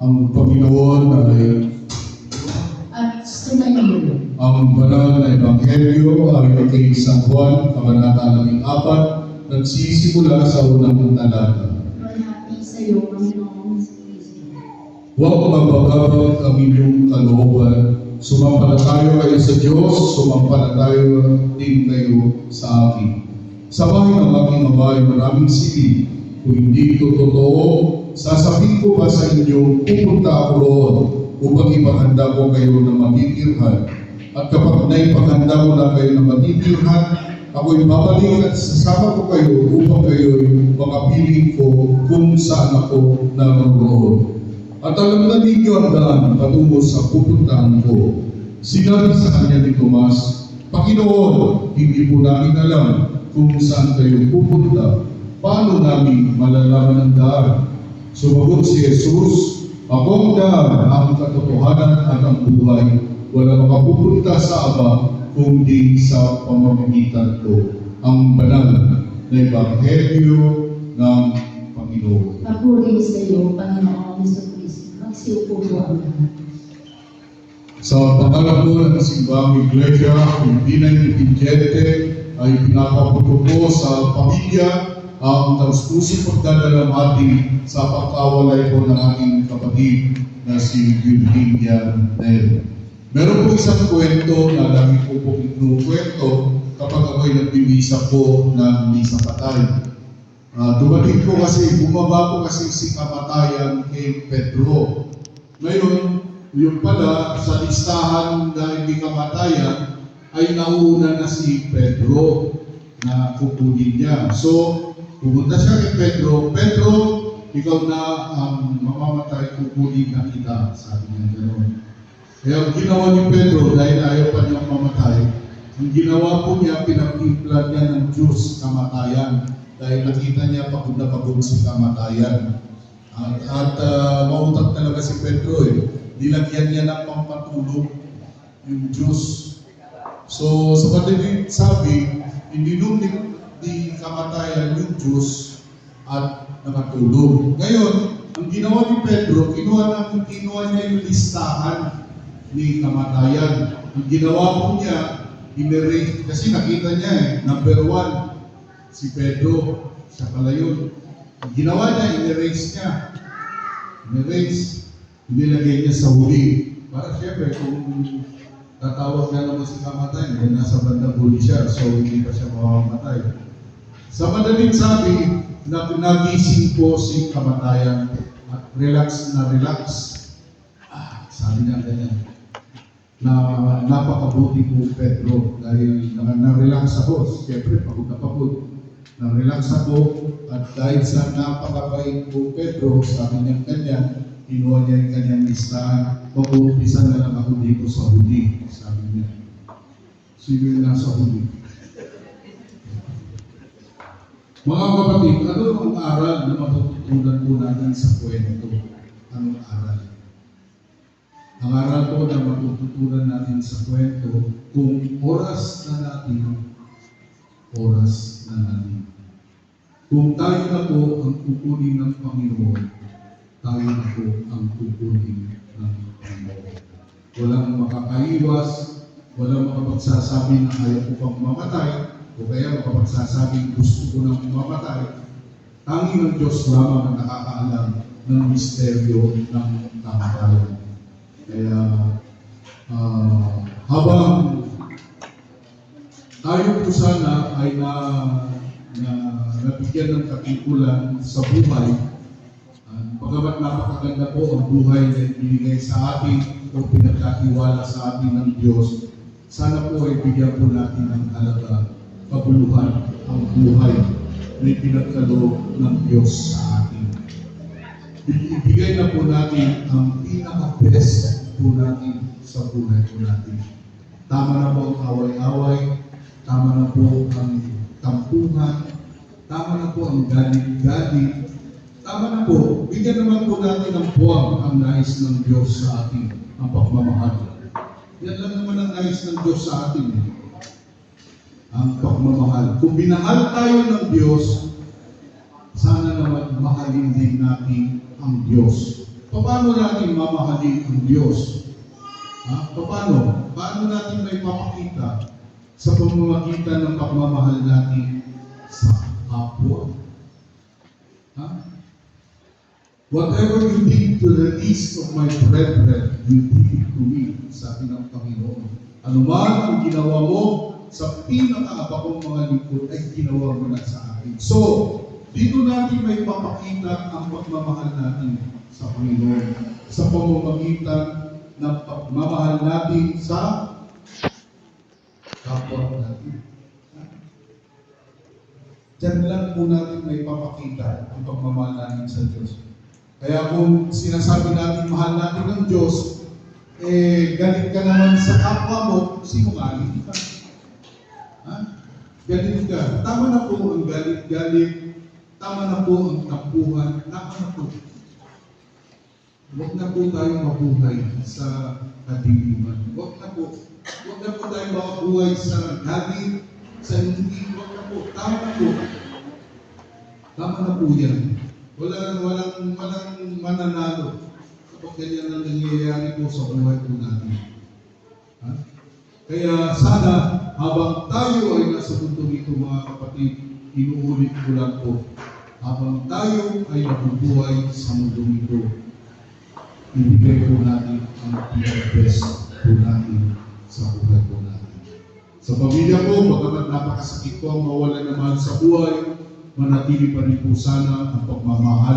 Ang Panginoon ay at sumainyo. ang banal na ebanghelyo ayon kay San Juan, kabanata 4, nagsisimula sa unang talata. Manati sa iyo, Panginoong Kristo. Huwag magbagabag ang inyong kalooban. Sumampalataya kayo sa Diyos, sumampalataya din kayo sa akin. Sa bahay ng aking ama ay maraming silid. Kung hindi ito totoo, sasabihin ko ba sa inyo, pupunta ako roon upang ipahanda ko kayo ng matitirhan. At kapag naipaghanda ko na kayo ng matitirhan, ako'y babalik at sasama ko kayo upang kayo'y makapiling ko kung saan ako naroon. At alam na ninyo ang daan patungo sa pupuntahan ko. Sinabi sa kanya ni Tomas, Panginoon, hindi po namin alam kung saan kayo pupunta. Paano namin malalaman ang daan? Sumagot si Jesus, ako ang daan, ang katotohanan at ang buhay. Wala makapupunta sa Ama kundi sa pamamagitan ko. Ang banal na ebanghelyo ng Panginoon. Papuri sa iyo, Panginoong Kristo. Magsiupo po ang lahat. Sa pangalan po ng simbang iglesia, hindi na intindiente ay pinapaputo po sa pamilya ang taus-pusong pagdadalamhati sa pagkawalay po ng aking kapatid na si Virginia Nel. Meron po isang kwento na lagi po po inukwento kapag ako'y nagbibisa po ng misa patay. Dumating po kasi, bumaba po kasi si kamatayan kay Pedro. Ngayon, yung pala, sa listahan na hindi kamatayan, ay nauna na si Pedro na kukunin niya. So, pumunta siya kay Pedro, Pedro, ikaw na ang mamamatay, kukunin na kita, sabi niya gano'n. Kaya ang ginawa ni Pedro, dahil ayaw pa niyang mamatay, ang ginawa po niya, pinag-implant niya ng Diyos kamatayan. Dahil nakita niya pagod na pagod si kamatayan. At mautak talaga si Pedro eh. Nilagyan niya ng pampatulog yung Diyos. So sa patinig sabi, ininom ni kamatayan yung Diyos at nakatulog. Ngayon, ang ginawa ni Pedro, kinuha niya yung listahan ni kamatayan. Ang ginawa po niya, kasi nakita niya number 1, si Pedro, siya pala yun. Ang ginawa niya, in-erase niya. In-erase, inilagay niya sa huli. Para siyempre, kung tatawag na naman si kamatayan, dahil nasa bandang huli siya, so hindi pa siya mamamatay. Sa madaling sabi, nagising po si kamatayan at relax na relax. Sabi niya ganyan, na napakabuti po Pedro dahil na-relax ako. Siyempre, pagod na pagod. Na-relax ako at dahil sa napakabait po Pedro, sabi niya ganyan, kinuha niya yung kanyang listahan, mag-uumpisa na lang ako dito sa huli, sabi niya. Sino yung nasa huli? Mga kapatid, ano ang aral na matututunan po natin sa kwento? Anong aral? Ang aral po na matututunan natin sa kwento, kung oras na natin, kung tayo na po ang kukunin ng Panginoon, tayo na po ang kukunin ng Panginoon. Walang makakaiwas, walang makapagsasabi na ayaw ko pang mamatay, o kaya makapagsasabi gusto ko nang mamatay. Tanging ng Diyos lamang ang nakakaalam ng misteryo ng kamatayan. Kaya habang tayo po sana ay nabigyan ng katikulan sa buhay, pagkamat napakaganda po ang buhay na ibinigay sa atin o pinagkatiwala sa atin ng Diyos, sana po ay bigyan po natin ng halaga, kabuluhan ang buhay na ipinagkaloob ng Diyos sa atin. Ibigay na po natin ang pinaka-best po natin sa buhay po natin. Tama na po ang away-away, tama na po ang tampuhan, tama na po ang galit-galit, tama na po, bigyan naman po natin ng buwang ang nais ng Diyos sa atin, ang pagmamahal. Yan lang naman ang nais ng Diyos sa atin. Ang pagmamahal. Kung binahal tayo ng Diyos, sana naman mahalin din natin ang Diyos. paano natin mamahalin ang Diyos? Paano? Paano natin may papakita sa pamamagitan ng pagmamahal natin sa kapwa? Whatever you did to the least of my brethren, you did it to me, sabi ng Panginoon. Ano man ang ginawa mo sa pinakaabakong mga lingkod ay ginawa mo na sa akin. So, dito natin may papakita ang pagmamahal natin sa Panginoon sa pamamagitan ng pagmamahal natin sa kapwa natin. Diyan lang po natin may papakita ang pagmamahal natin sa Diyos. Kaya kung sinasabi natin mahal natin ng Diyos, galit ka naman sa kapwa mo, sinungaling ka. Galit ka. Tama na po ang galit-galit. Tama na po ang tampuhan. Tama na po. Huwag na po tayong mabuhay sa kadiliman. Huwag na po tayong mabuhay sa galit, sa hindi. Huwag na po. Tama na po. Tama na po yan. Walang mananalo kapag ganyan ang nangyayari po sa buhay po natin. Kaya sana, habang tayo ay nasa mundo nito mga kapatid, inuulit ko lang po, habang tayo ay nabubuhay sa mundo nito, ibigay po natin ang pinaka-best po natin sa buhay po natin. Sa pamilya ko, bagamat napakasakit ko ang mawala naman sa buhay, manatili pa rin po sana ang pagmamahal